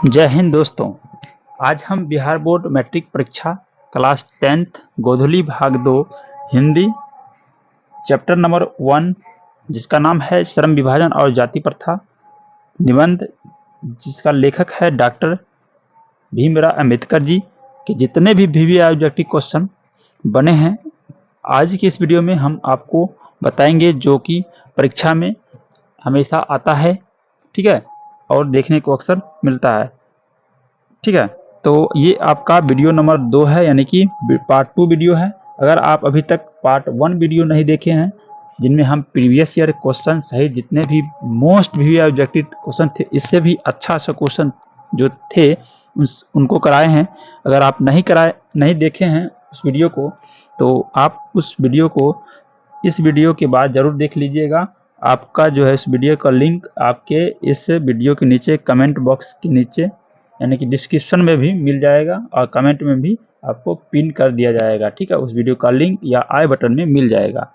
जय हिंद दोस्तों। आज हम बिहार बोर्ड मैट्रिक परीक्षा क्लास 10th गोधुली भाग 2 हिंदी चैप्टर नंबर 1 जिसका नाम है श्रम विभाजन और जाति प्रथा निबंध, जिसका लेखक है डॉक्टर भीमराव अंबेडकर जी के जितने भी वीवीआई ऑब्जेक्टिव क्वेश्चन बने हैं आज की इस वीडियो में हम आपको बताएंगे, जो कि परीक्षा में हमेशा आता है, ठीक है, और देखने को अक्सर मिलता है, ठीक है। तो ये आपका वीडियो नंबर 2 है, यानी कि पार्ट 2 वीडियो है। अगर आप अभी तक पार्ट 1 वीडियो नहीं देखे हैं, जिनमें हम प्रीवियस ईयर क्वेश्चन सहित जितने भी मोस्ट वीवीआई ऑब्जेक्टिव क्वेश्चन थे, इससे भी अच्छा क्वेश्चन जो थे उनको कराए हैं। अगर आप नहीं देखे हैं उस वीडियो को, तो आप उस वीडियो को इस वीडियो के बाद ज़रूर देख लीजिएगा। आपका जो है इस वीडियो का लिंक आपके इस वीडियो के नीचे कमेंट बॉक्स के नीचे, यानी कि डिस्क्रिप्शन में भी मिल जाएगा और कमेंट में भी आपको पिन कर दिया जाएगा, ठीक है। उस वीडियो का लिंक या आई बटन में मिल जाएगा,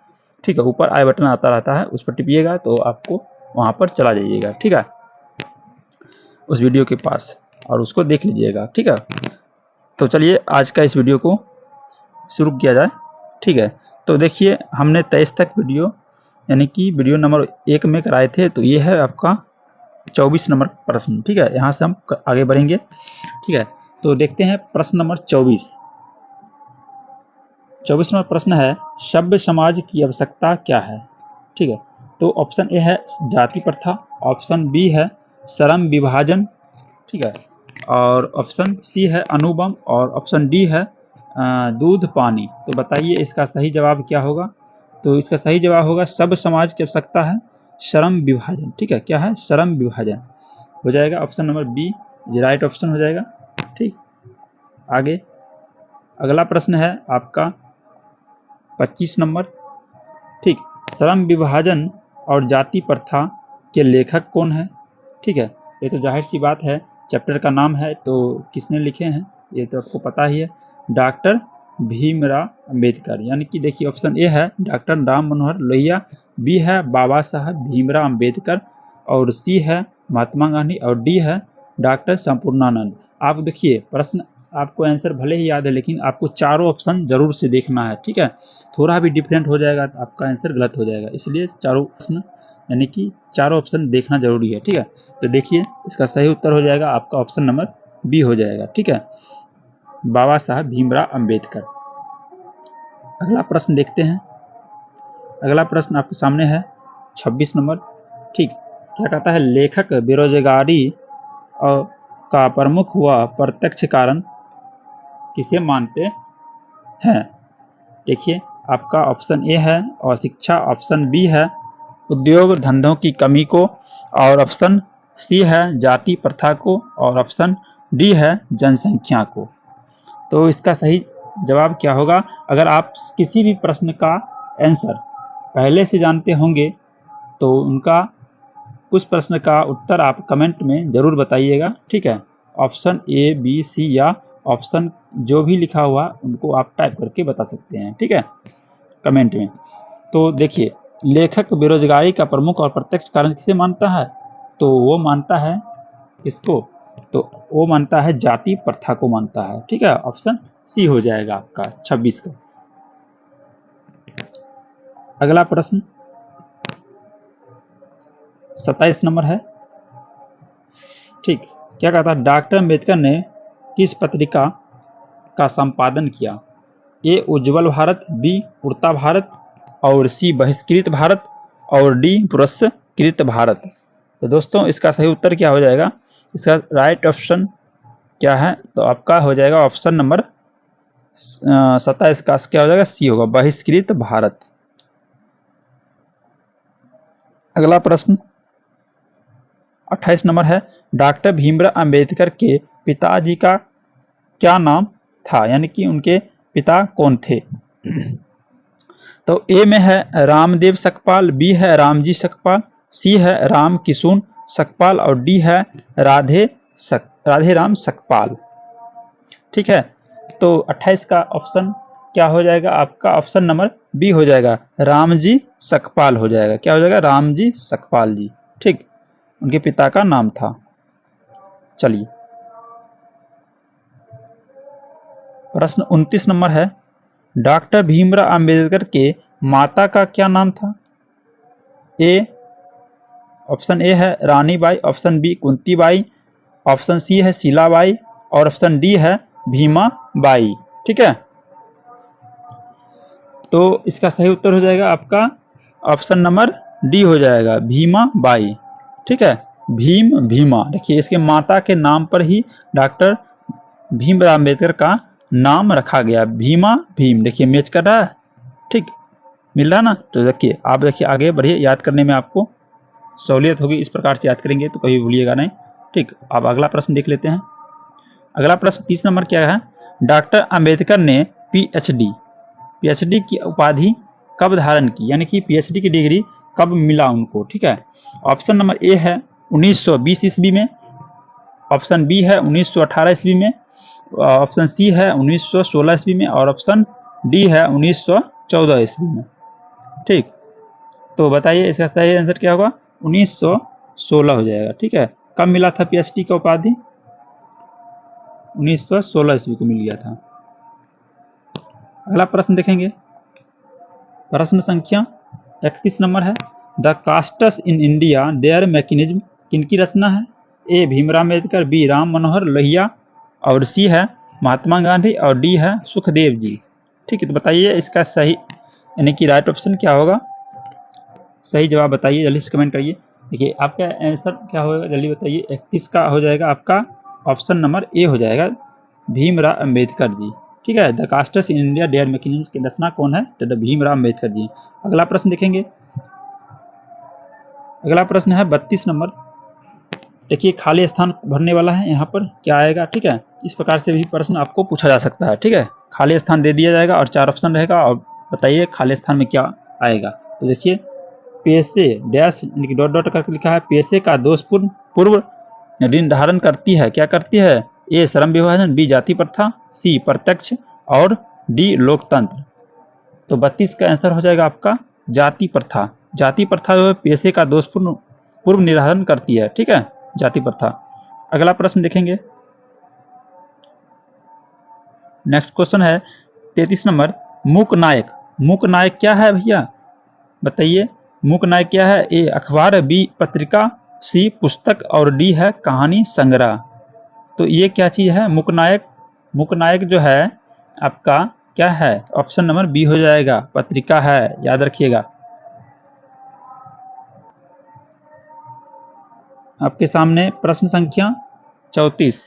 ठीक है। ऊपर आई बटन आता रहता है, उस पर टिपिएगा तो आपको वहाँ पर चला जाइएगा, ठीक है, उस वीडियो के पास, और उसको देख लीजिएगा, ठीक है। तो चलिए आज का इस वीडियो को शुरू किया जाए, ठीक है। तो देखिए, हमने 23 तक वीडियो यानी कि वीडियो नंबर 1 में कराए थे, तो ये है आपका 24 नंबर प्रश्न, ठीक है। यहाँ से हम आगे बढ़ेंगे, ठीक है। तो देखते हैं प्रश्न नंबर 24 नंबर प्रश्न है, सभ्य समाज की आवश्यकता क्या है, ठीक है। तो ऑप्शन ए है जाति प्रथा, ऑप्शन बी है श्रम विभाजन, ठीक है, और ऑप्शन सी है अनुबंध, और ऑप्शन डी है दूध पानी। तो बताइए इसका सही जवाब क्या होगा। तो इसका सही जवाब होगा सभ्य समाज की आवश्यकता है श्रम विभाजन, ठीक है। क्या है? श्रम विभाजन हो जाएगा, option number B right option हो जाएगा, ठीक। आगे अगला प्रश्न है आपका 25 नंबर, ठीक। श्रम विभाजन और जाति प्रथा के लेखक कौन है, ठीक है। ये तो जाहिर सी बात है, चैप्टर का नाम है तो किसने लिखे हैं ये तो आपको पता ही है, डॉक्टर भीमराव अंबेडकर। यानी कि देखिए ऑप्शन ए है डॉक्टर राम मनोहर लोहिया, बी है बाबा साहब भीमराव अंबेडकर, और सी है महात्मा गांधी, और डी है डॉक्टर संपूर्णानंद। आप देखिए प्रश्न आपको आंसर भले ही याद है, लेकिन आपको चारों ऑप्शन जरूर से देखना है, ठीक है। थोड़ा भी डिफरेंट हो जाएगा तो आपका आंसर गलत हो जाएगा, इसलिए चारों प्रश्न यानी कि चारों ऑप्शन देखना जरूरी है, ठीक है। तो देखिए इसका सही उत्तर हो जाएगा आपका ऑप्शन नंबर बी हो जाएगा, ठीक है, बाबा साहब भीमराव अंबेडकर। अगला प्रश्न देखते हैं। अगला प्रश्न आपके सामने है 26 नंबर, ठीक। क्या कहता है, लेखक बेरोजगारी और का प्रमुख व प्रत्यक्ष कारण किसे मानते हैं। देखिए आपका ऑप्शन ए है अशिक्षा, ऑप्शन बी है उद्योग धंधों की कमी को, और ऑप्शन सी है जाति प्रथा को, और ऑप्शन डी है जनसंख्या को। तो इसका सही जवाब क्या होगा। अगर आप किसी भी प्रश्न का आंसर पहले से जानते होंगे तो उनका उस प्रश्न का उत्तर आप कमेंट में ज़रूर बताइएगा, ठीक है। ऑप्शन ए बी सी या ऑप्शन जो भी लिखा हुआ उनको आप टाइप करके बता सकते हैं, ठीक है, कमेंट में। तो देखिए लेखक बेरोजगारी का प्रमुख और प्रत्यक्ष कारण किसे मानता है, तो वो मानता है इसको, तो वो मानता है जाति प्रथा को मानता है, ठीक है। ऑप्शन सी हो जाएगा आपका 26 का। अगला प्रश्न 27 नंबर है, ठीक। क्या कहता है, डॉक्टर अंबेडकर ने किस पत्रिका का संपादन किया। ए उज्ज्वल भारत, बी उड़ता भारत, और सी बहिष्कृत भारत, और डी पुरस्कृत भारत। तो दोस्तों इसका सही उत्तर क्या हो जाएगा, इसका राइट ऑप्शन क्या है, तो आपका हो जाएगा ऑप्शन नंबर 27 का क्या हो जाएगा, सी होगा, बहिष्कृत भारत। अगला प्रश्न 28 नंबर है, डॉक्टर भीमराव अंबेडकर के पिताजी का क्या नाम था, यानी कि उनके पिता कौन थे। तो ए में है रामदेव सकपाल, बी है रामजी सकपाल, सी है राम किशुन सकपाल, और डी है राधे राम सकपाल, ठीक है। तो 28 का ऑप्शन क्या हो जाएगा आपका, ऑप्शन नंबर बी हो जाएगा, रामजी सकपाल हो जाएगा। क्या हो जाएगा, रामजी सकपाल जी, ठीक, उनके पिता का नाम था। चलिए प्रश्न 29 नंबर है, डॉक्टर भीमराव अंबेडकर के माता का क्या नाम था? ऑप्शन ए है Rani Bai, option B Kunti Bai, option C है शीलाबाई और ऑप्शन डी है भीमा बाई। ठीक है, तो इसका सही उत्तर हो जाएगा आपका ऑप्शन नंबर डी हो जाएगा, भीमा बाई। ठीक है, भीमा, देखिए इसके माता के नाम पर ही डॉक्टर भीमराव अंबेडकर का नाम रखा गया, भीमा भीम। देखिए मैच कर रहा है, ठीक, मिल रहा ना? तो देखिए आप देखिए आगे बढ़िए, याद करने में आपको सहूलियत होगी, इस प्रकार से याद करेंगे तो कभी भूलिएगा नहीं। ठीक, अब अगला प्रश्न देख लेते हैं। अगला प्रश्न 30 नंबर क्या है, डॉक्टर अंबेडकर ने पीएचडी की उपाधि कब धारण की, यानी कि पीएचडी की डिग्री कब मिला उनको? ठीक है, ऑप्शन नंबर ए है 1920 ईस्वी में, ऑप्शन बी है 1918 ईस्वी में, ऑप्शन सी है 1916 ईस्वी में और ऑप्शन डी है 1914 ईस्वी में। ठीक, तो बताइए इसका सही आंसर क्या होगा? 1916 हो जाएगा। ठीक है, कब मिला था पीएचडी का उपाधि? 1916 ईस्वी को मिल गया था। अगला प्रश्न देखेंगे, प्रश्न संख्या 31 नंबर है, the castes in India there mechanism किनकी रचना है? ए भीमराव अम्बेडकर, बी राम मनोहर लोहिया और सी है महात्मा गांधी और डी है सुखदेव जी। ठीक है, तो बताइए इसका सही यानी कि राइट ऑप्शन क्या होगा? सही जवाब बताइए, जल्दी से कमेंट करिए। देखिए आपका आंसर क्या होगा, जल्दी बताइए। 31 का हो जाएगा आपका ऑप्शन नंबर ए हो जाएगा, भीमराव अम्बेडकर जी। ठीक है, the castes in India their mechanism की रचना कौन है? तो भीमराव अम्बेडकर जी। अगला प्रश्न देखेंगे, अगला प्रश्न है 32 नंबर। देखिए खाली स्थान भरने वाला है, यहाँ पर क्या आएगा? ठीक है, इस प्रकार से भी प्रश्न आपको पूछा जा सकता है। ठीक है, खाली स्थान दे दिया जाएगा और 4 ऑप्शन रहेगा और बताइए खाली स्थान में क्या आएगा। तो देखिए पेशे डैश यानी कि डॉट डॉट करके लिखा है, पेशे का दोषपूर्ण पूर्व ऋण धारण करती है, क्या करती है? ए श्रम विभाजन, बी जाति प्रथा, सी प्रत्यक्ष और डी लोकतंत्र। तो 32 का आंसर हो जाएगा आपका जाति प्रथा। जाति प्रथा जो है पेशे का दोषपूर्ण पूर्व निर्धारण करती है। ठीक है, जाति प्रथा। अगला प्रश्न देखेंगे, नेक्स्ट क्वेश्चन है 33 नंबर, मूक नायक। मूक नायक क्या है भैया? बताइए मूक नायक क्या है? ए अखबार, बी पत्रिका, सी पुस्तक और डी है कहानी संग्रह। तो ये क्या चीज है मूक नायक? मूक नायक जो है आपका क्या है? ऑप्शन नंबर बी हो जाएगा, पत्रिका है, याद रखिएगा। आपके सामने प्रश्न संख्या 34।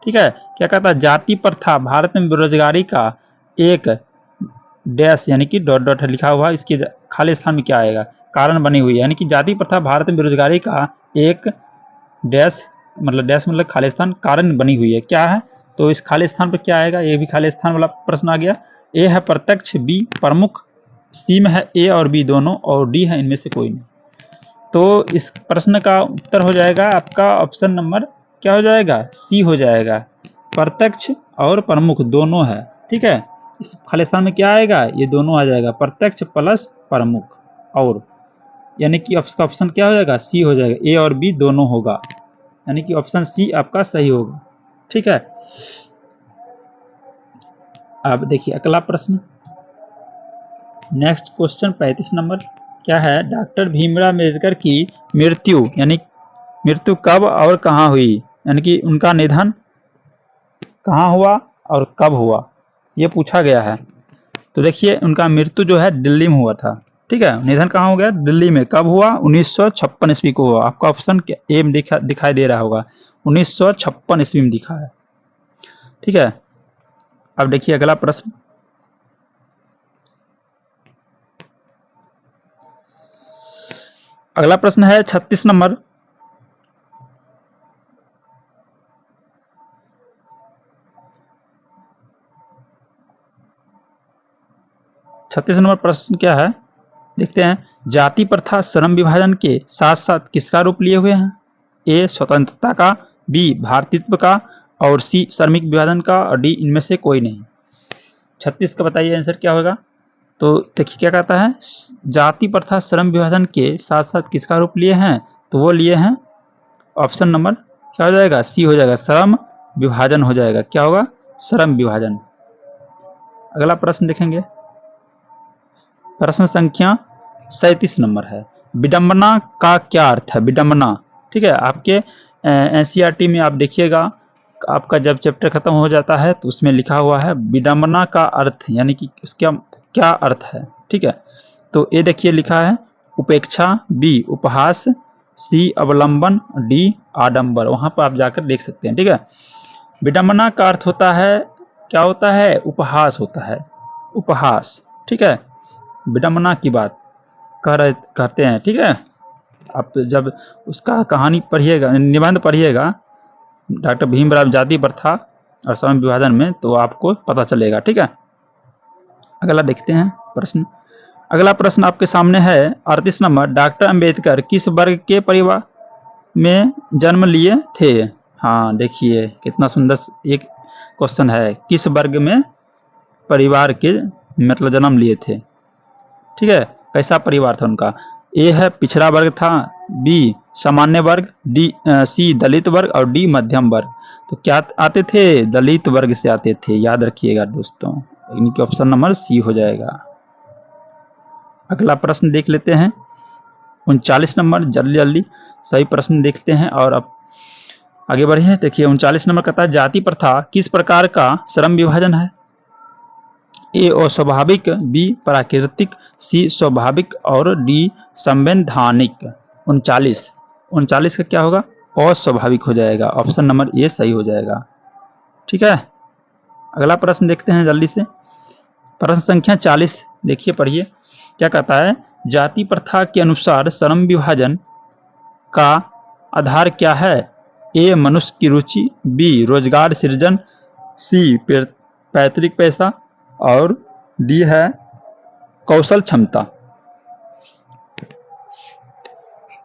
ठीक है, क्या कहता है? जाति प्रथा भारत में बेरोजगारी का एक डैश यानी कि डॉट डॉट लिखा हुआ, इसके खाली स्थान में क्या आएगा? कारण बनी हुई है, यानी कि जाति प्रथा भारत में बेरोजगारी का एक डैश मतलब खाली स्थान कारण बनी हुई है, क्या है? तो इस खाली स्थान पर क्या आएगा? ये भी खाली स्थान वाला प्रश्न आ गया। ए है प्रत्यक्ष, बी प्रमुख, सी में है ए और बी दोनों और डी है इनमें से कोई नहीं। तो इस प्रश्न का उत्तर हो जाएगा आपका ऑप्शन नंबर क्या हो जाएगा? सी हो जाएगा, प्रत्यक्ष और प्रमुख दोनों है। ठीक है, इस खाली स्थान में क्या आएगा? ये दोनों आ जाएगा, प्रत्यक्ष प्लस प्रमुख और, यानी कि आपका ऑप्शन क्या हो जाएगा? सी हो जाएगा, ए और बी दोनों होगा, यानी कि ऑप्शन सी आपका सही होगा। ठीक है, अब देखिए अगला प्रश्न, नेक्स्ट क्वेश्चन 35 नंबर क्या है? डॉक्टर भीमराव अम्बेडकर की मृत्यु यानी मृत्यु कब और कहाँ हुई, यानी कि उनका निधन कहाँ हुआ और कब हुआ, ये पूछा गया है। तो देखिए उनका मृत्यु जो है दिल्ली में हुआ था। ठीक है, निधन कहाँ हो गया? दिल्ली में। कब हुआ? 1956 ईस्वी को हुआ। आपका ऑप्शन ए में दिखाई दे रहा होगा, 1956 ईस्वी में दिखा है। ठीक है, अब देखिए अगला प्रश्न, अगला प्रश्न है 36 नंबर। छत्तीस नंबर प्रश्न क्या है देखते हैं, जाति प्रथा श्रम विभाजन के साथ साथ किसका रूप लिए हुए हैं? ए स्वतंत्रता का, बी भारतीत्व का और सी श्रमिक विभाजन का और डी इनमें से कोई नहीं। 36 का बताइए आंसर क्या होगा? तो देखिए क्या कहता है, जाति प्रथा श्रम विभाजन के साथ साथ किसका रूप लिए हैं? तो वो लिए हैं ऑप्शन नंबर क्या हो जाएगा? सी हो जाएगा, श्रम विभाजन हो जाएगा। क्या होगा? श्रम विभाजन। अगला प्रश्न देखेंगे, प्रश्न संख्या 37 नंबर है, विडंबना का क्या अर्थ है? विडंबना, ठीक है, आपके एनसीईआरटी में आप देखिएगा, आपका जब चैप्टर खत्म हो जाता है तो उसमें लिखा हुआ है विडंबना का अर्थ, यानी कि इसका क्या अर्थ है, ठीक है। तो ये देखिए लिखा है उपेक्षा, बी उपहास, सी अवलंबन, डी आडंबर। वहां पर आप जाकर देख सकते हैं, ठीक है। विडंबना का अर्थ होता है, क्या होता है? उपहास होता है, उपहास, ठीक है। विडंबना की बात कहते हैं, ठीक है। आप जब उसका कहानी पढ़िएगा, निबंध पढ़िएगा डॉक्टर भीमराव जाति प्रथा और श्रम विभाजन में, तो आपको पता चलेगा, ठीक है। अगला देखते हैं प्रश्न। अगला प्रश्न आपके सामने है 38 नंबर, डॉक्टर अंबेडकर किस वर्ग के परिवार में जन्म लिए थे? हाँ देखिए कितना सुंदर एक क्वेश्चन है, किस वर्ग में परिवार के मतलब जन्म लिए थे, ठीक है। कैसा परिवार था उनका? ए है पिछड़ा वर्ग था, बी सामान्य वर्ग, सी दलित वर्ग और डी मध्यम वर्ग। तो क्या आते थे? दलित वर्ग से आते थे, याद रखिएगा दोस्तों, इनके ऑप्शन नंबर सी हो जाएगा। अगला प्रश्न देख लेते हैं 39 नंबर, जल्दी जल्दी सही प्रश्न देखते हैं और अब आगे बढ़े। देखिए 39 नंबर कहता है जाति प्रथा किस प्रकार का श्रम विभाजन है? ए अस्वाभाविक, बी प्राकृतिक, सी स्वाभाविक और डी संवैधानिक। 39 का क्या होगा? अस्वाभाविक हो जाएगा, ऑप्शन नंबर ए सही हो जाएगा, ठीक है। अगला प्रश्न देखते हैं जल्दी से, प्रश्न संख्या 40 देखिए, पढ़िए क्या कहता है, जाति प्रथा के अनुसार श्रम विभाजन का आधार क्या है? ए मनुष्य की रुचि, बी रोजगार सृजन, सी पैतृक पैसा और डी है कौशल क्षमता,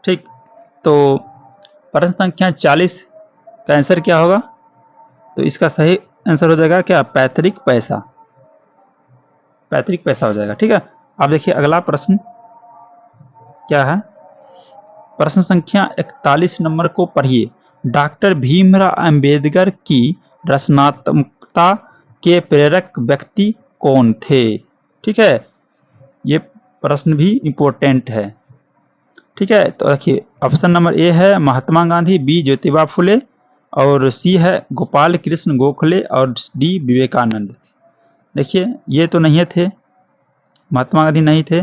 ठीक। तो प्रश्न संख्या 40 का आंसर क्या होगा? तो इसका सही आंसर हो जाएगा क्या? पैतृक पैसा, पैतृक पैसा हो जाएगा, ठीक है। अब देखिए अगला प्रश्न क्या है, प्रश्न संख्या 41 नंबर को पढ़िए, डॉक्टर भीमराव अंबेडकर की रचनात्मकता के प्रेरक व्यक्ति कौन थे? ठीक है, ये प्रश्न भी इंपॉर्टेंट है, ठीक है। तो देखिए ऑप्शन नंबर ए है महात्मा गांधी, बी ज्योतिबा फुले और सी है गोपाल कृष्ण गोखले और डी विवेकानंद। देखिए ये तो नहीं थे, महात्मा गांधी नहीं थे,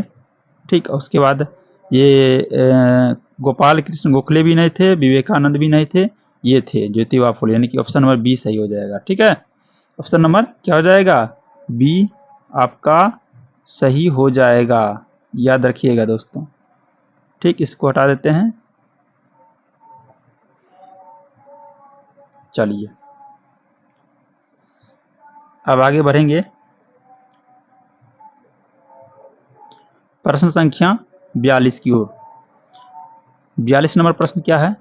ठीक। उसके बाद ये गोपाल कृष्ण गोखले भी नहीं थे, विवेकानंद भी नहीं थे, ये थे ज्योतिबा फुले, यानी कि ऑप्शन नंबर बी सही हो जाएगा, ठीक है। ऑप्शन नंबर क्या हो जाएगा? बी आपका सही हो जाएगा, याद रखिएगा दोस्तों, ठीक। इसको हटा देते हैं, चलिए अब आगे बढ़ेंगे। प्रश्न संख्या 42 की ओर। 42 नंबर प्रश्न क्या है?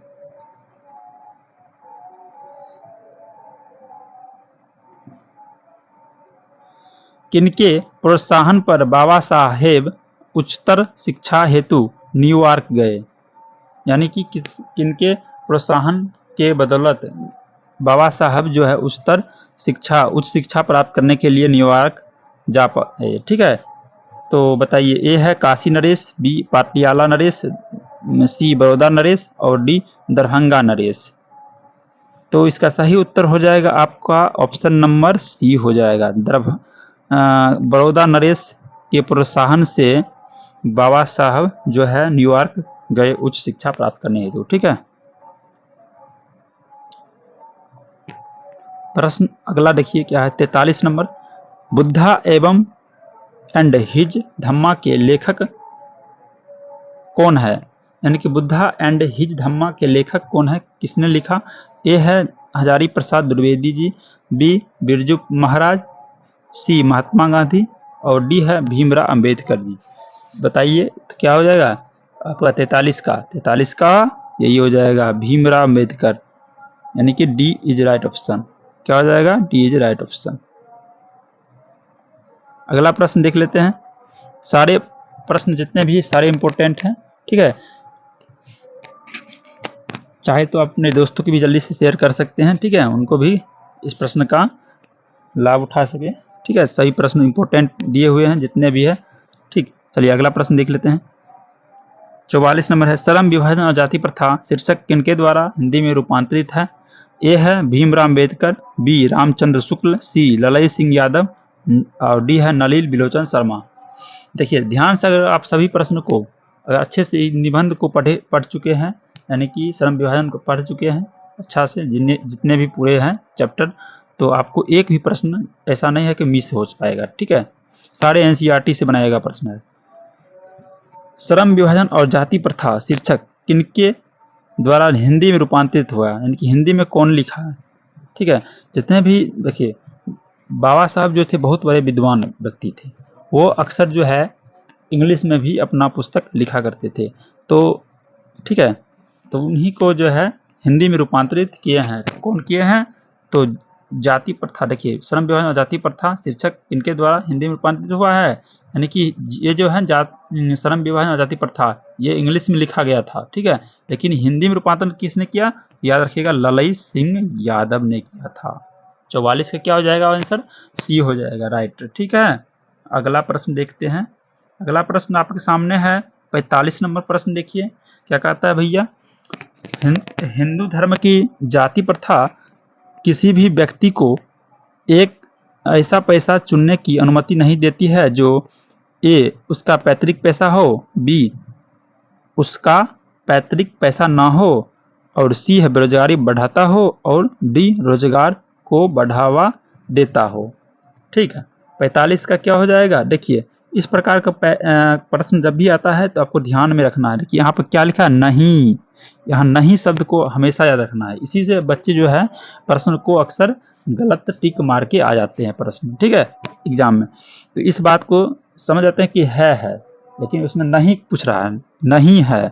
किनके प्रोत्साहन पर बाबा साहेब उच्चतर शिक्षा हेतु न्यूयॉर्क गए? यानी कि किनके प्रोत्साहन के बदौलत बाबा साहब जो है उच्च शिक्षा प्राप्त करने के लिए न्यूयॉर्क जा पाए, ठीक है। तो बताइए, ए है काशी नरेश, बी पाटियाला नरेश, सी बड़ौदा नरेश और डी दरभंगा नरेश। तो इसका सही उत्तर हो जाएगा आपका ऑप्शन नंबर सी हो जाएगा, बड़ौदा नरेश के प्रोत्साहन से बाबा साहब जो है न्यूयॉर्क गए उच्च शिक्षा प्राप्त करने हेतु, ठीक है। प्रश्न अगला देखिए क्या है, 43 नंबर, बुद्धा एवं एंड हिज धम्मा के लेखक कौन है? यानी कि बुद्धा एंड हिज धम्मा के लेखक कौन है, किसने लिखा? ए है हजारी प्रसाद द्विवेदी जी, बी बिरजू महाराज, सी महात्मा गांधी और डी है भीमराव अंबेडकर जी। बताइए तो क्या हो जाएगा आपका 43 का यही हो जाएगा, भीमराव अंबेडकर, यानी कि डी इज राइट ऑप्शन। क्या हो जाएगा? D is right option. अगला प्रश्न देख लेते हैं, सारे प्रश्न जितने भी सारे इंपॉर्टेंट हैं, ठीक है। चाहे तो अपने दोस्तों की भी जल्दी से शेयर कर सकते हैं, ठीक है, उनको भी इस प्रश्न का लाभ उठा सके। ठीक है, सभी प्रश्न इंपॉर्टेंट दिए हुए हैं जितने भी है। ठीक, चलिए अगला प्रश्न देख लेते हैं। 44 नंबर है, श्रम विभाजन और जाति प्रथा शीर्षक किनके द्वारा हिंदी में रूपांतरित है? ए है भीमराव अम्बेडकर, बी रामचंद्र शुक्ल, सी ललई सिंह यादव और डी है नलिनी बिलोचन शर्मा। देखिए ध्यान से अगर आप सभी प्रश्न को अगर अच्छे से निबंध को पढ़ चुके हैं, यानी कि श्रम विभाजन को पढ़ चुके हैं अच्छा से, जितने भी पूरे हैं चैप्टर, तो आपको एक भी प्रश्न ऐसा नहीं है कि मिस हो पाएगा। ठीक है, सारे एनसीईआरटी से बनाया गया प्रश्न है। श्रम विभाजन और जाति प्रथा शीर्षक किनके द्वारा हिंदी में रूपांतरित हुआ, यानी कि हिंदी में कौन लिखा है? ठीक है, जितने भी देखिए बाबा साहब जो थे बहुत बड़े विद्वान व्यक्ति थे, वो अक्सर जो है इंग्लिश में भी अपना पुस्तक लिखा करते थे। तो ठीक है, तो उन्हीं को जो है हिंदी में रूपांतरित किए हैं। कौन किए हैं? तो जाति प्रथा, देखिए श्रम विभाजन और जाति प्रथा शीर्षक इनके द्वारा हिंदी में रूपांतरित हुआ है, यानी कि ये जो है श्रम विभाजन और जाति प्रथा ये इंग्लिश में लिखा गया था। ठीक है, लेकिन हिंदी में रूपांतरण किसने किया? याद रखिएगा, ललई सिंह यादव ने किया था। 44 का क्या हो जाएगा आंसर? सी हो जाएगा, राइट। ठीक है, अगला प्रश्न देखते हैं। अगला प्रश्न आपके सामने है 45 नंबर प्रश्न। देखिए क्या कहता है भैया, हिंदू धर्म की जाति प्रथा किसी भी व्यक्ति को एक ऐसा पैसा चुनने की अनुमति नहीं देती है जो ए उसका पैतृक पैसा हो, बी उसका पैतृक पैसा ना हो, और सी है बेरोजगारी बढ़ाता हो, और डी रोजगार को बढ़ावा देता हो। ठीक है, 45 का क्या हो जाएगा? देखिए इस प्रकार का प्रश्न जब भी आता है तो आपको ध्यान में रखना है कि यहाँ पर क्या लिखा है, नहीं। यहाँ नहीं शब्द को हमेशा याद रखना है, इसी से बच्चे जो है प्रश्न को अक्सर गलत टिक मार के आ जाते हैं प्रश्न। ठीक है, एग्जाम में तो इस बात को समझ जाते हैं कि है, लेकिन उसमें नहीं पूछ रहा है, नहीं है,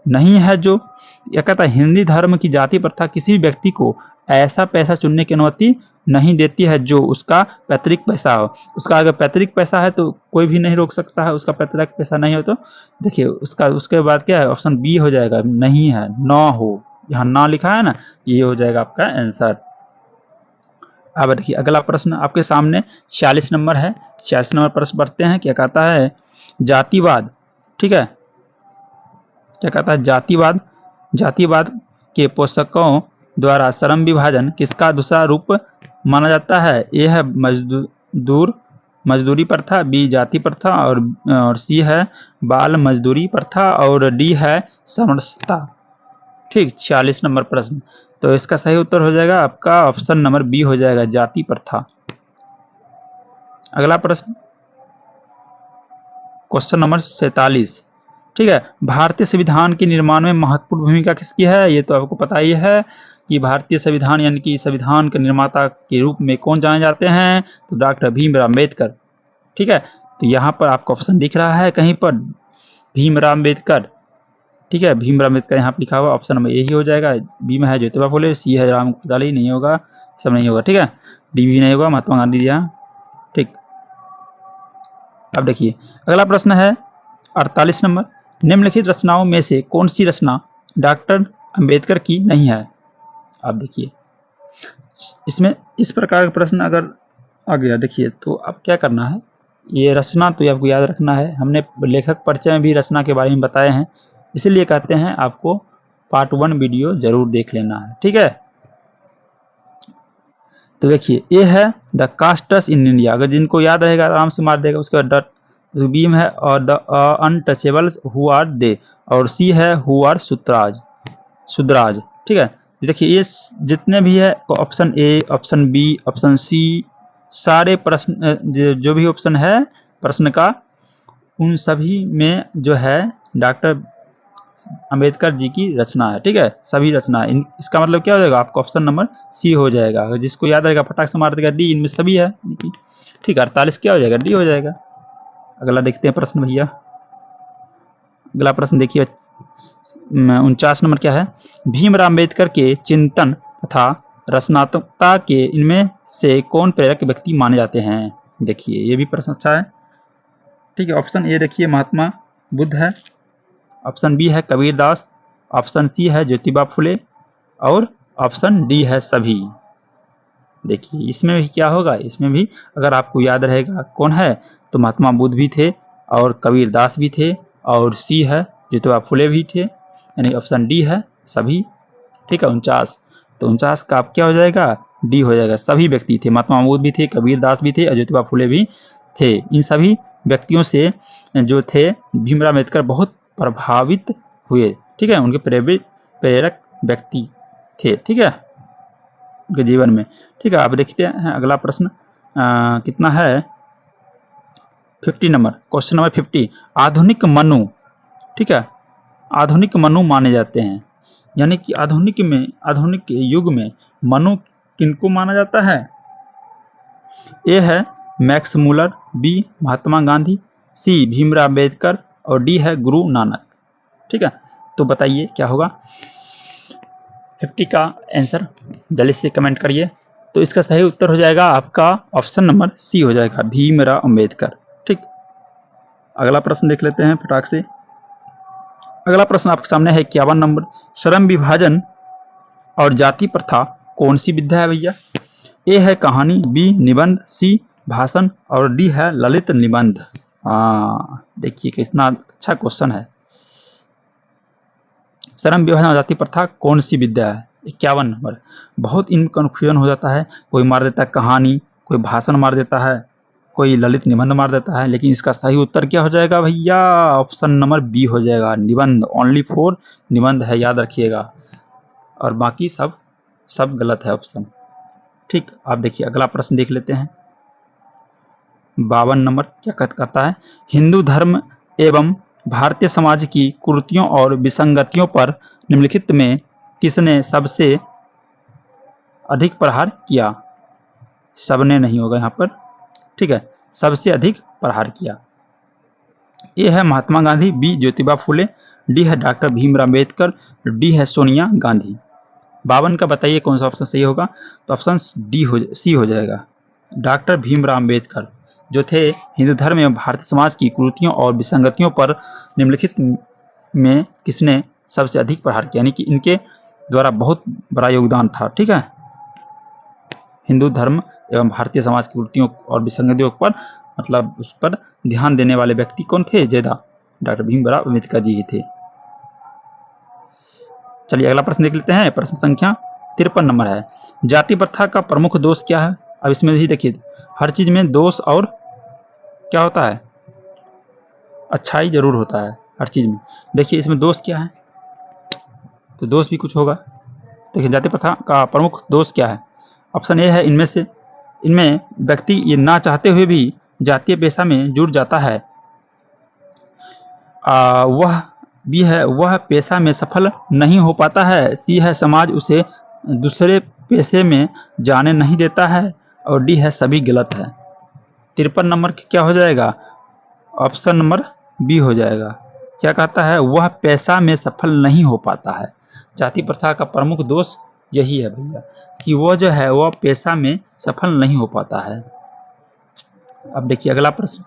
नहीं है जो यह कहता है हिंदी धर्म की जाति प्रथा किसी भी व्यक्ति को ऐसा पैसा चुनने की अनुमति नहीं देती है जो उसका पैतृक पैसा हो। उसका अगर पैतृक पैसा है तो कोई भी नहीं रोक सकता है, उसका पैतृक पैसा नहीं हो तो देखिए उसका उसके बाद क्या है, ऑप्शन बी हो जाएगा, नहीं है, ना हो। यहाँ ना लिखा है ना, ये हो जाएगा आपका आंसर। अब देखिए अगला प्रश्न आपके सामने 46 नंबर है। 46 नंबर प्रश्न पढ़ते हैं। क्या कहता है, जातिवाद, ठीक है, क्या कहता है, जातिवाद के पोषकों द्वारा श्रम विभाजन किसका दूसरा रूप माना जाता है? ए है मजदूरी प्रथा, बी जाति प्रथा, और सी है बाल मजदूरी प्रथा, और डी है समरसता। ठीक, 46 नंबर प्रश्न। तो इसका सही उत्तर हो जाएगा आपका ऑप्शन नंबर बी हो जाएगा, जाति प्रथा। अगला प्रश्न क्वेश्चन नंबर 47। ठीक है, भारतीय संविधान के निर्माण में महत्वपूर्ण भूमिका किसकी है? ये तो आपको पता ही है कि भारतीय संविधान यानी कि संविधान के निर्माता के रूप में कौन जाने जाते हैं? तो डॉक्टर भीमराव अम्बेडकर। ठीक है, तो यहाँ पर आपको ऑप्शन दिख रहा है कहीं पर, भीमराव अम्बेडकर। ठीक है, भीमराव अम्बेडकर यहाँ पर लिखा हुआ, ऑप्शन नंबर यही हो जाएगा। बी में है ज्योतिबा फुले, सी है राम कुदाली, नहीं होगा, सब नहीं होगा। ठीक है, डी भी नहीं होगा, महात्मा गांधी जी। ठीक, अब देखिए अगला प्रश्न है 48 नंबर। निम्नलिखित रचनाओं में से कौन सी रचना डॉक्टर अंबेडकर की नहीं है? आप देखिए इसमें इस प्रकार का प्रश्न अगर आ गया, देखिए तो अब क्या करना है, ये रचना तो आपको याद रखना है। हमने लेखक परिचय में भी रचना के बारे में बताए हैं, इसीलिए कहते हैं आपको पार्ट 1 वीडियो जरूर देख लेना है। ठीक है, तो देखिए ये है द कास्टर्स इन इंडिया, अगर जिनको याद रहेगा आराम से मार देगा। उसके बाद बीम है और the untouchables who are they, और सी है हु आर सुद्राज। ठीक है, देखिए ये जितने भी है option A, option B, option C, सारे प्रश्न जो भी ऑप्शन है प्रश्न का, उन सभी में जो है डॉक्टर अंबेडकर जी की रचना है। ठीक है, सभी रचना इसका मतलब क्या हो जाएगा, आपका ऑप्शन नंबर सी हो जाएगा। अगर जिसको याद रहेगा फटाक से मार देगा डी, इनमें सभी है। ठीक है, 48 क्या हो जाएगा, डी हो जाएगा। अगला देखते हैं प्रश्न भैया। अगला प्रश्न देखिए 49 नंबर क्या है, भीमराव अम्बेडकर के चिंतन तथा रचनात्मकता के इनमें से कौन प्रेरक व्यक्ति माने जाते हैं? देखिए ये भी प्रश्न अच्छा है। ठीक है, ऑप्शन ए देखिए महात्मा बुद्ध है, ऑप्शन बी है कबीर दास, ऑप्शन सी है ज्योतिबा फुले, और ऑप्शन डी है सभी। देखिए इसमें भी क्या होगा, इसमें भी अगर आपको याद रहेगा कौन है, तो महात्मा बुद्ध भी थे और कबीर दास भी थे और सी है ज्योतिबा फुले भी थे, यानी ऑप्शन डी है सभी। ठीक है 49, तो 49 का आप क्या हो जाएगा, डी हो जाएगा। सभी व्यक्ति थे, महात्मा बुद्ध भी थे, कबीर दास भी थे और ज्योतिबा फुले भी थे। इन सभी व्यक्तियों से जो थे भीमराव अम्बेडकर बहुत प्रभावित हुए। ठीक है, उनके प्रेरक व्यक्ति थे। ठीक है, उनके जीवन में। ठीक है, अब देखते हैं अगला प्रश्न कितना है, 50 नंबर, क्वेश्चन नंबर 50। आधुनिक मनु, ठीक है, आधुनिक मनु माने जाते हैं, यानी कि आधुनिक युग में मनु किनको माना जाता है। ए है Max Muller, B Mahatma Gandhi, सी भीमराव अम्बेडकर और डी है गुरु नानक। ठीक है, तो बताइए क्या होगा 50 का आंसर, जल्दी से कमेंट करिए। तो इसका सही उत्तर हो जाएगा आपका ऑप्शन नंबर सी हो जाएगा, भीमराव अम्बेडकर। ठीक, अगला प्रश्न देख लेते हैं फटाक से। अगला प्रश्न आपके सामने है 51 नंबर। श्रम विभाजन और जाति प्रथा कौन सी विद्या है भैया। ए है कहानी, बी निबंध, सी भाषण और डी है ललित निबंध। देखिए कितना अच्छा क्वेश्चन है। श्रम विभाजन और जाति प्रथा कौन सी विद्या है, 51 नंबर। बहुत इन कन्फ्यूजन हो जाता है, कोई मार देता है कहानी, कोई भाषण मार देता है, कोई ललित निबंध मार देता है, लेकिन इसका सही उत्तर क्या हो जाएगा भैया, ऑप्शन नंबर बी हो जाएगा, निबंध। ओनली फॉर निबंध है, याद रखिएगा, और बाकी सब गलत है ऑप्शन। ठीक, आप देखिए अगला प्रश्न देख लेते हैं 52 नंबर। क्या कहता है, हिंदू धर्म एवं भारतीय समाज की कुरीतियों और विसंगतियों पर निम्नलिखित में किसने सबसे अधिक प्रहार किया। सबने नहीं होगा यहाँ पर, ठीक है, सबसे अधिक प्रहार किया। ए है महात्मा गांधी, बी ज्योतिबा फुले, डी है डॉक्टर भीमराव अम्बेडकर, डी है सोनिया गांधी। 52 का बताइए कौन सा ऑप्शन सही होगा, तो ऑप्शन सी हो जाएगा, डॉक्टर भीमराव अम्बेडकर, जो थे हिंदू धर्म एवं भारतीय समाज की कुरीतियों और विसंगतियों पर निम्नलिखित में किसने सबसे अधिक प्रहार किया, यानी कि इनके द्वारा बहुत बड़ा योगदान था। ठीक है, हिंदू धर्म एवं भारतीय समाज की कुरीतियों और विसंगतियों पर, मतलब उस पर ध्यान देने वाले व्यक्ति कौन थे, ज्यादा डॉक्टर भीमराव अम्बेडकर जी ही थे। चलिए अगला प्रश्न देख लेते हैं, प्रश्न संख्या 53 नंबर है। जाति प्रथा का प्रमुख दोष क्या है। अब इसमें भी देखिए हर चीज में दोष और क्या होता है, अच्छाई जरूर होता है हर चीज में। देखिए इसमें दोष क्या है, तो दोष भी कुछ होगा। देखिए जाति प्रथा का प्रमुख दोष क्या है, ऑप्शन ए है इनमें व्यक्ति ये ना चाहते हुए भी जातीय पेशा में जुड़ जाता है। वह बी है वह पेशा में सफल नहीं हो पाता है, सी है समाज उसे दूसरे पेशे में जाने नहीं देता है और डी है सभी गलत है। 53 नंबर क्या हो जाएगा, ऑप्शन नंबर बी हो जाएगा। क्या कहता है, वह पेशा में सफल नहीं हो पाता है। जाति प्रथा का प्रमुख दोष यही है भैया कि वो जो है वह पेशा में सफल नहीं हो पाता है। अब देखिए अगला प्रश्न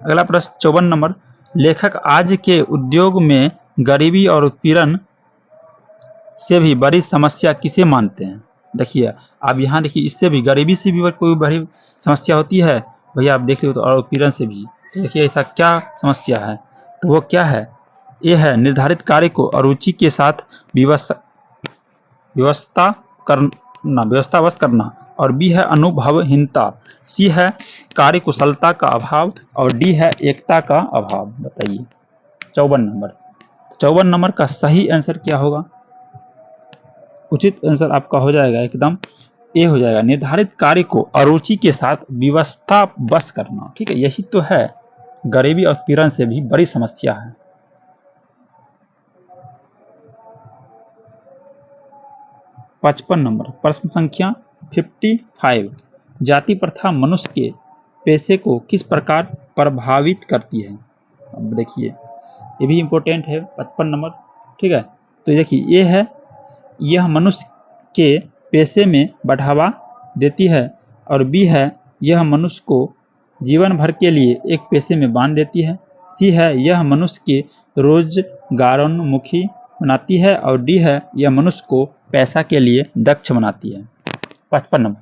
54 नंबर। लेखक आज के उद्योग में गरीबी और उत्पीड़न से भी बड़ी समस्या किसे मानते हैं। देखिए आप यहाँ देखिए, इससे भी गरीबी से भी कोई बड़ी समस्या होती है भैया, आप देख रहे हो, तो और उत्पीड़न से भी। देखिए ऐसा क्या समस्या है, तो वो क्या है, ये है निर्धारित कार्य को अरुचि के साथ व्यवस्थावश करना, और बी है अनुभवहीनता, सी है कार्य कुशलता का अभाव और डी है एकता का अभाव। बताइए 54 नंबर का सही आंसर क्या होगा, उचित आंसर आपका हो जाएगा एकदम ए हो जाएगा, निर्धारित कार्य को अरुचि के साथ व्यवस्थावश करना। ठीक है, यही तो है गरीबी और उत्पीड़न से भी बड़ी समस्या है। पचपन नंबर, प्रश्न संख्या 55। जाति प्रथा मनुष्य के पेशे को किस प्रकार प्रभावित करती है। अब देखिए ये भी इंपॉर्टेंट है 55 नंबर। ठीक है, तो देखिए ये है, यह मनुष्य के पेशे में बढ़ावा देती है, और बी है यह मनुष्य को जीवन भर के लिए एक पेशे में बांध देती है, सी है यह मनुष्य के रोजगारोन्मुखी बनाती है और डी है यह मनुष्य को पैसा के लिए दक्ष बनाती है। 55 नंबर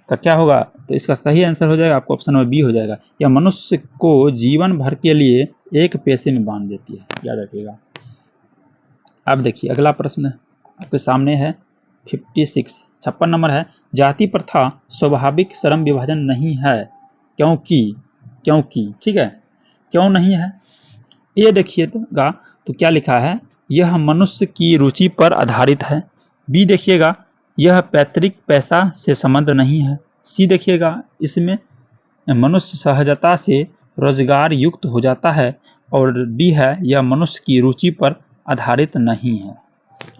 का क्या होगा, तो इसका सही आंसर हो जाएगा आपको ऑप्शन नंबर बी हो जाएगा। यह मनुष्य को जीवन भर के लिए एक पेशे में बांध देती है, याद रखिएगा। अब देखिए अगला प्रश्न आपके सामने है 56 नंबर है, जाति प्रथा स्वाभाविक श्रम विभाजन नहीं है क्योंकि ठीक है, क्यों नहीं है ये देखिएगा। तो क्या लिखा है, यह मनुष्य की रुचि पर आधारित है। बी देखिएगा, यह पैतृक पैसा से संबंध नहीं है। सी देखिएगा, इसमें मनुष्य सहजता से रोजगार युक्त हो जाता है। और डी है, यह मनुष्य की रुचि पर आधारित नहीं है।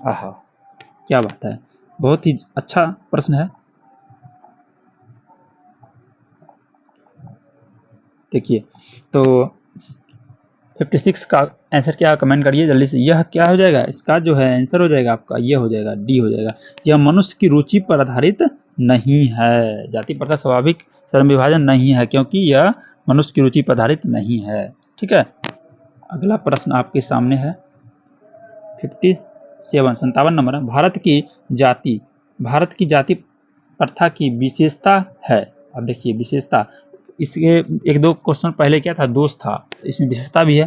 आहा, क्या बात है, बहुत ही अच्छा प्रश्न है। देखिए तो 56 का आंसर क्या, कमेंट करिए जल्दी से। यह क्या हो जाएगा, इसका जो है आंसर हो जाएगा आपका, ये हो जाएगा डी हो जाएगा। यह मनुष्य की रुचि पर आधारित नहीं है, जाति प्रथा स्वाभाविक श्रम विभाजन नहीं है क्योंकि यह मनुष्य की रुचि पर आधारित नहीं है। ठीक है, अगला प्रश्न आपके सामने है 57 नंबर। भारत की जाति प्रथा की विशेषता है। अब देखिए विशेषता, इसके एक दो क्वेश्चन पहले क्या था, दोष था, इसमें विशेषता भी है,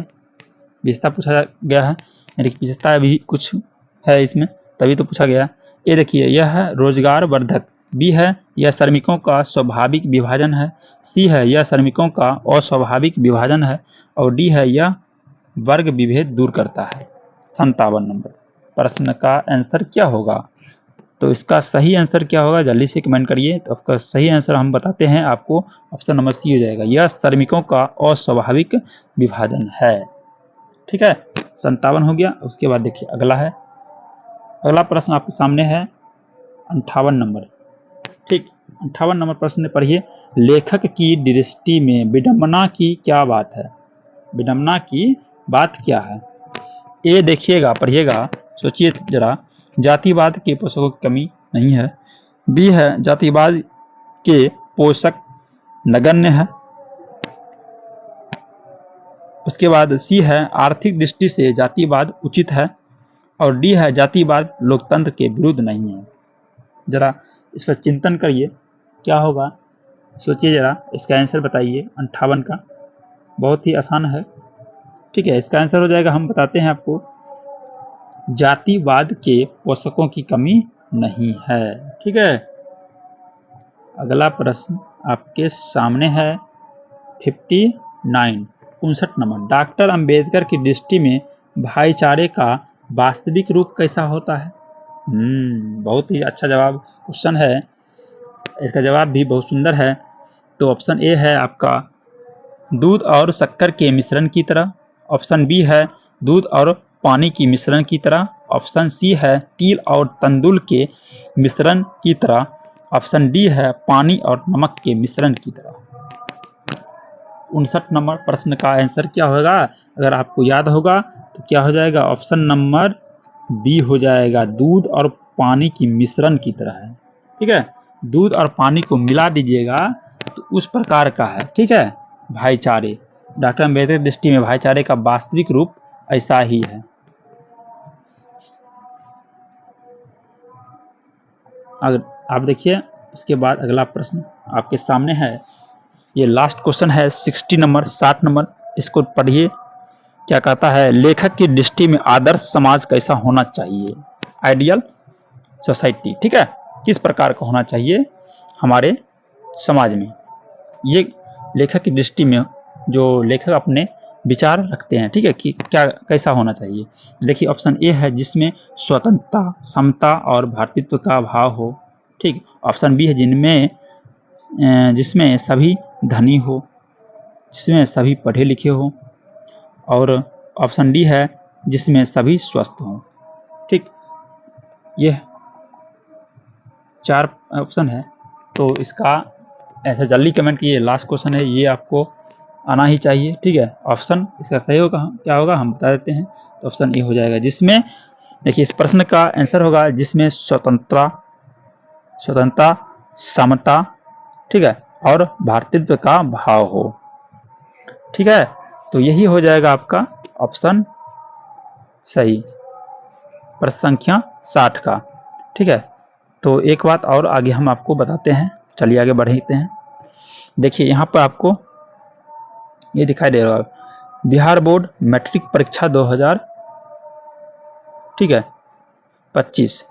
विशेषता पूछा गया है, यानी कि विशेषता भी कुछ है इसमें, तभी तो पूछा गया। ये देखिए, यह है रोजगार वर्धक। बी है, यह श्रमिकों का स्वाभाविक विभाजन है। सी है, यह श्रमिकों का अस्वाभाविक विभाजन है। और डी है, यह वर्ग विभेद दूर करता है। 57 नंबर प्रश्न का आंसर क्या होगा, तो इसका सही आंसर क्या होगा, जल्दी से कमेंट करिए। तो आपका सही आंसर हम बताते हैं आपको, ऑप्शन नंबर सी हो जाएगा, यह श्रमिकों का अस्वाभाविक विभाजन है। ठीक है, 57 हो गया। उसके बाद देखिए अगला है, अगला प्रश्न आपके सामने है 58 नंबर। ठीक, 58 नंबर प्रश्न पढ़िए, लेखक की दृष्टि में विडंबना की क्या बात है, विडंबना की बात क्या है। ये देखिएगा, पढ़िएगा, सोचिए जरा, जातिवाद के पोषकों की कमी नहीं है। बी है, जातिवाद के पोषक नगण्य है। उसके बाद सी है, आर्थिक दृष्टि से जातिवाद उचित है। और डी है, जातिवाद लोकतंत्र के विरुद्ध नहीं है। जरा इस पर चिंतन करिए, क्या होगा, सोचिए जरा, इसका आंसर बताइए 58 का। बहुत ही आसान है। ठीक है, इसका आंसर हो जाएगा, हम बताते हैं आपको, जातिवाद के पोषकों की कमी नहीं है। ठीक है, अगला प्रश्न आपके सामने है 59 नंबर। डॉक्टर अंबेडकर की दृष्टि में भाईचारे का वास्तविक रूप कैसा होता है। बहुत ही अच्छा जवाब क्वेश्चन है, इसका जवाब भी बहुत सुंदर है। तो ऑप्शन ए है आपका, दूध और शक्कर के मिश्रण की तरह। ऑप्शन बी है, दूध और पानी की मिश्रण की तरह। ऑप्शन सी है, तिल और तंदुल के मिश्रण की तरह। ऑप्शन डी है, पानी और नमक के मिश्रण की तरह। 59 नंबर प्रश्न का आंसर क्या होगा, अगर आपको याद होगा तो क्या हो जाएगा, ऑप्शन नंबर बी हो जाएगा, दूध और पानी की मिश्रण की तरह है। ठीक है, दूध और पानी को मिला दीजिएगा तो उस प्रकार का है। ठीक है, भाईचारे, डॉक्टर अम्बेडकर की दृष्टि में भाईचारे का वास्तविक रूप ऐसा ही है। अगर आप देखिए, इसके बाद अगला प्रश्न आपके सामने है, ये लास्ट क्वेश्चन है 60 नंबर। इसको पढ़िए, क्या कहता है, लेखक की दृष्टि में आदर्श समाज कैसा होना चाहिए, आइडियल सोसाइटी। ठीक है, किस प्रकार का होना चाहिए हमारे समाज में, ये लेखक की दृष्टि में जो लेखक अपने विचार रखते हैं। ठीक है, कि क्या कैसा होना चाहिए। देखिए ऑप्शन ए है, जिसमें स्वतंत्रता, समता और भ्रातृत्व का भाव हो। ठीक, ऑप्शन बी है, जिसमें सभी धनी हो, जिसमें सभी पढ़े लिखे हो। और ऑप्शन डी है, जिसमें सभी स्वस्थ हों। ठीक, यह 4 ऑप्शन है। तो इसका ऐसा जल्दी कमेंट कीजिए, लास्ट क्वेश्चन है, ये आपको आना ही चाहिए। ठीक है, ऑप्शन इसका सही होगा, क्या होगा हम बता देते हैं। तो ऑप्शन ए हो जाएगा, जिसमें, देखिए इस प्रश्न का आंसर होगा, जिसमें स्वतंत्रता, समता, ठीक है, और भ्रातृत्व का भाव हो। ठीक है, तो यही हो जाएगा आपका ऑप्शन सही, प्रश्न संख्या 60 का। ठीक है, तो एक बात और आगे हम आपको बताते हैं, चलिए आगे बढ़ते हैं। देखिए यहाँ पर आपको ये दिखाई दे रहा है, बिहार बोर्ड मैट्रिक परीक्षा 2000 ठीक है 25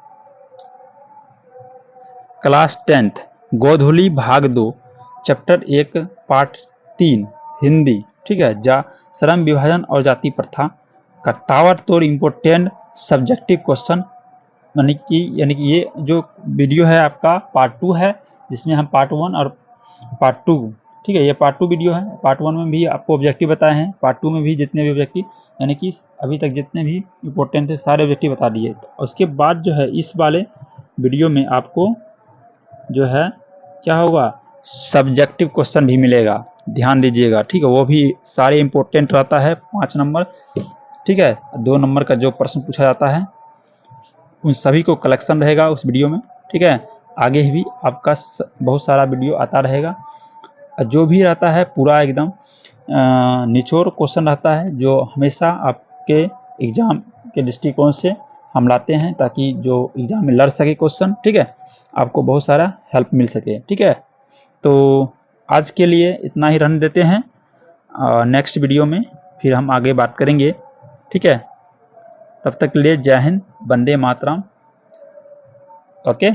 क्लास 10th गोधुली भाग 2 चैप्टर 1 पार्ट 3 हिंदी, ठीक है, श्रम विभाजन और जाति प्रथा का ताबड़तोड़ इम्पोर्टेंट सब्जेक्टिव क्वेश्चन, यानी कि ये जो वीडियो है आपका पार्ट 2 है, जिसमें हम पार्ट 1 और पार्ट 2, ठीक है, ये पार्ट 2 वीडियो है। पार्ट 1 में भी आपको ऑब्जेक्टिव बताए हैं, पार्ट 2 में भी जितने भी ऑब्जेक्टिव, यानी कि अभी तक जितने भी इम्पोर्टेंट थे सारे ऑब्जेक्टिव बता दिए। तो उसके बाद जो है इस वाले वीडियो में आपको जो है क्या होगा, सब्जेक्टिव क्वेश्चन भी मिलेगा, ध्यान दीजिएगा, ठीक है, वो भी सारे इम्पोर्टेंट रहता है 5 नंबर, ठीक है, 2 नंबर का जो प्रश्न पूछा जाता है उन सभी को कलेक्शन रहेगा उस वीडियो में, ठीक है। आगे भी आपका बहुत सारा वीडियो आता रहेगा, जो भी रहता है पूरा एकदम निचोड़ क्वेश्चन रहता है, जो हमेशा आपके एग्जाम के दृष्टिकोण से हम लाते हैं, ताकि जो एग्जाम में लड़ सके क्वेश्चन, ठीक है, आपको बहुत सारा हेल्प मिल सके, ठीक है। तो आज के लिए इतना ही रहने देते हैं, नेक्स्ट वीडियो में फिर हम आगे बात करेंगे, ठीक है। तब तक के लिए जय हिंद, वंदे मातरम, ओके।